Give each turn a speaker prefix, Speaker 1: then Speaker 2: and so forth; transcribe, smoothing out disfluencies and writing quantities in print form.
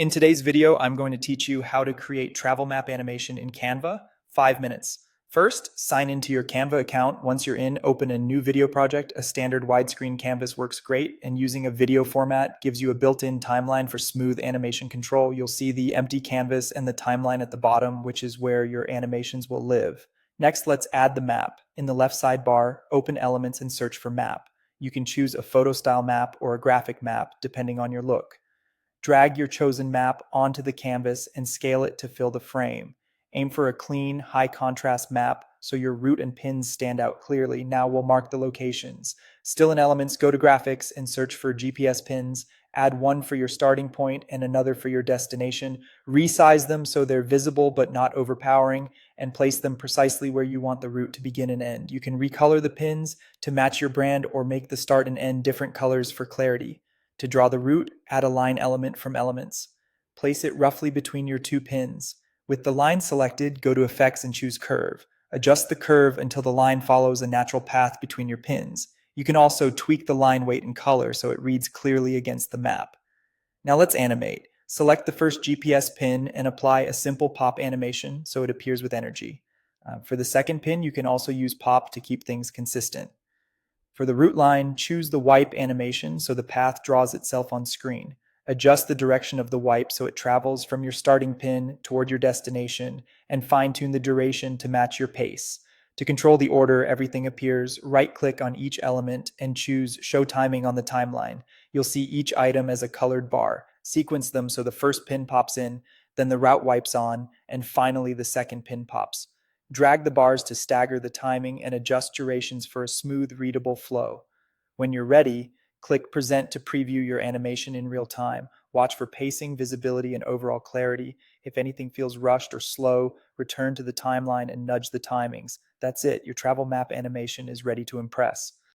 Speaker 1: In today's video, I'm going to teach you how to create travel map animation in Canva, 5 minutes. First, sign into your Canva account. Once you're in, open a new video project. A standard widescreen canvas works great, and using a video format gives you a built-in timeline for smooth animation control. You'll see the empty canvas and the timeline at the bottom, which is where your animations will live. Next, let's add the map. In the left sidebar, open Elements and search for Map. You can choose a photo style map or a graphic map, depending on your look. Drag your chosen map onto the canvas and scale it to fill the frame. Aim for a clean, high contrast map so your route and pins stand out clearly. Now we'll mark the locations. Still in Elements, go to Graphics and search for GPS pins. Add one for your starting point and another for your destination. Resize them so they're visible but not overpowering, and place them precisely where you want the route to begin and end. You can recolor the pins to match your brand or make the start and end different colors for clarity. To draw the route, add a line element from Elements. Place it roughly between your two pins. With the line selected, go to Effects and choose Curve. Adjust the curve until the line follows a natural path between your pins. You can also tweak the line weight and color so it reads clearly against the map. Now let's animate. Select the first GPS pin and apply a simple pop animation so it appears with energy. For the second pin, you can also use pop to keep things consistent. For the route line, choose the wipe animation so the path draws itself on screen. Adjust the direction of the wipe so it travels from your starting pin toward your destination, and fine-tune the duration to match your pace. To control the order everything appears, right-click on each element and choose Show Timing on the timeline. You'll see each item as a colored bar. Sequence them so the first pin pops in, then the route wipes on, and finally the second pin pops. Drag the bars to stagger the timing and adjust durations for a smooth, readable flow. When you're ready, click Present to preview your animation in real time. Watch for pacing, visibility, and overall clarity. If anything feels rushed or slow, return to the timeline and nudge the timings. That's it. Your travel map animation is ready to impress.